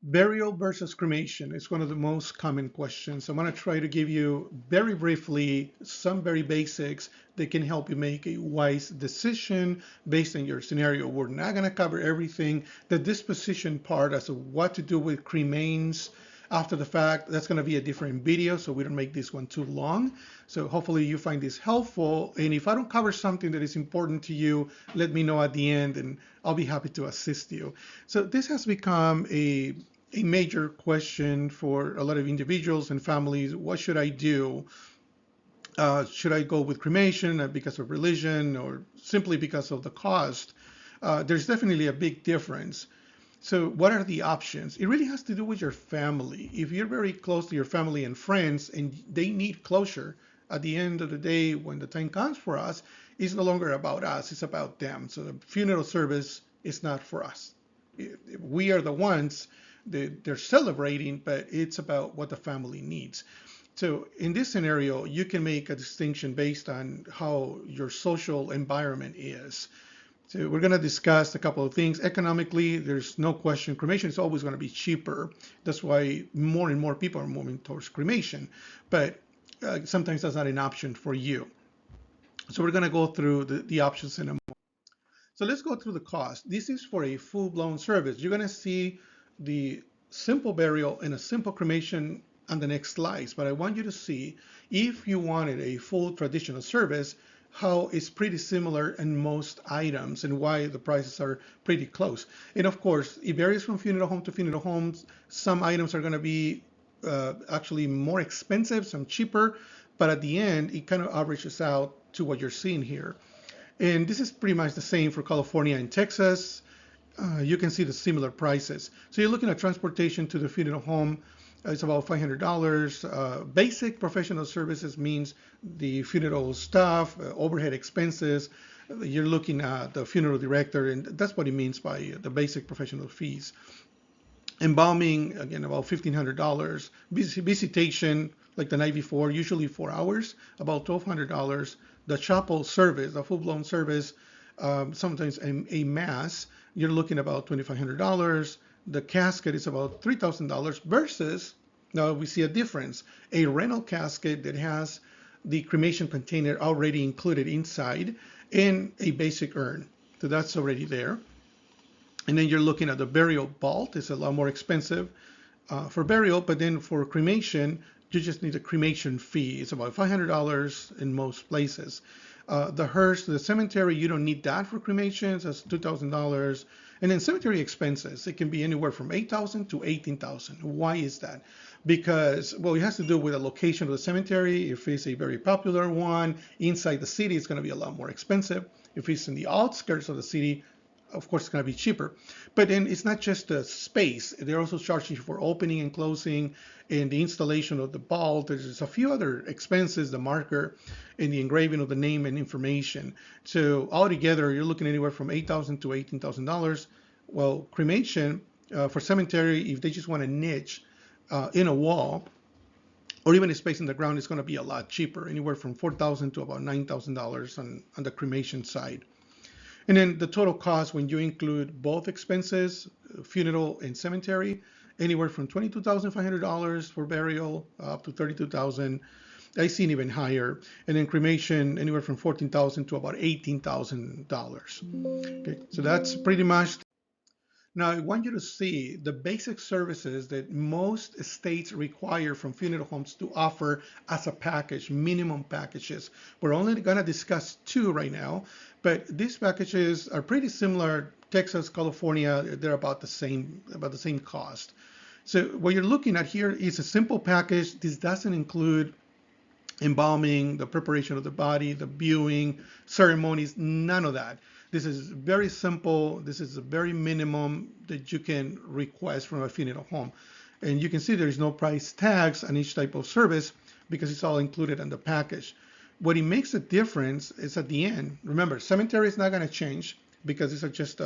Burial versus cremation is one of the most common questions. I'm going to try to give you very briefly some very basics that can help you make a wise decision based on your scenario. We're not going to cover everything. The disposition part as to what to do with cremains after the fact, that's going to be a different video, so we don't make this one too long. So hopefully you find this helpful. And if I don't cover something that is important to you, let me know at the end and I'll be happy to assist you. So this has become a major question for a lot of individuals and families. What should I do? Should I go with cremation because of religion or simply because of the cost? There's definitely a big difference. So what are the options? It really has to do with your family. If you're very close to your family and friends and they need closure, at the end of the day, when the time comes for us, it's no longer about us, it's about them. So the funeral service is not for us. We are the ones that they're celebrating, but it's about what the family needs. So in this scenario, you can make a distinction based on how your social environment is. So we're going to discuss a couple of things. Economically, there's no question cremation is always going to be cheaper. That's why more and more people are moving towards cremation. But sometimes that's not an option for you. So we're going to go through the options in a moment. So let's go through the cost. This is for a full-blown service. You're going to see the simple burial and a simple cremation on the next slides. But I want you to see if you wanted a full traditional service, how it's pretty similar in most items and why the prices are pretty close. And of course, it varies from funeral home to funeral homes. Some items are going to be actually more expensive, some cheaper, but at the end, it kind of averages out to what you're seeing here. And this is pretty much the same for California and Texas. You can see the similar prices. So you're looking at transportation to the funeral home. It's about $500. Basic professional services means the funeral staff, overhead expenses. You're looking at the funeral director, and that's what it means by the basic professional fees. Embalming, again, about $1,500. Visitation, like the night before, usually 4 hours, about $1,200. The chapel service, the full-blown service, sometimes a mass, you're looking about $2,500. The casket is about $3,000 versus, now we see a difference, a rental casket that has the cremation container already included inside and a basic urn. So that's already there. And then you're looking at the burial vault. It's a lot more expensive for burial, but then for cremation, you just need a cremation fee. It's about $500 in most places. The hearse, the cemetery, you don't need that for cremations. That's $2,000. And then cemetery expenses, it can be anywhere from $8,000 to $18,000. Why is that? Because, well, it has to do with the location of the cemetery. If it's a very popular one inside the city, it's going to be a lot more expensive. If it's in the outskirts of the city, of course, it's going to be cheaper. But then it's not just the space. They're also charging you for opening and closing and the installation of the vault. There's a few other expenses, the marker and the engraving of the name and information. So altogether, you're looking anywhere from $8,000 to $18,000. Well, cremation for cemetery, if they just want a niche in a wall, or even a space in the ground, is going to be a lot cheaper, anywhere from $4,000 to about $9,000 on the cremation side. And then the total cost when you include both expenses, funeral and cemetery, anywhere from $22,500 for burial up to $32,000. I seen even higher. And then cremation, anywhere from $14,000 to about $18,000. Okay, so that's pretty much. Now, I want you to see the basic services that most states require from funeral homes to offer as a package, minimum packages. We're only going to discuss two right now, but these packages are pretty similar. Texas, California, they're about the same cost. So what you're looking at here is a simple package. This doesn't include embalming, the preparation of the body, the viewing, ceremonies, none of that. This is very simple. This is a very minimum that you can request from a funeral home. And you can see there's no price tags on each type of service because it's all included in the package. What it makes a difference is at the end. Remember, cemetery is not going to change because these are just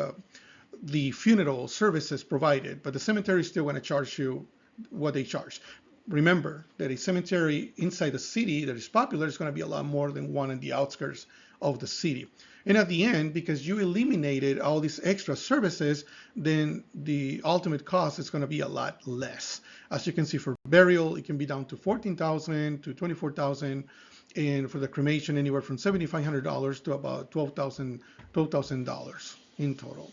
the funeral services provided, but the cemetery is still going to charge you what they charge. Remember that a cemetery inside the city that is popular is going to be a lot more than one in the outskirts of the city. And at the end, because you eliminated all these extra services, then the ultimate cost is going to be a lot less. As you can see, for burial, it can be down to 14,000 to 24,000, and for the cremation, anywhere from $7,500 to about $12,000 in total.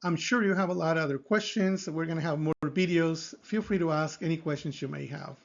I'm sure you have a lot of other questions. We're going to have more videos. Feel free to ask any questions you may have.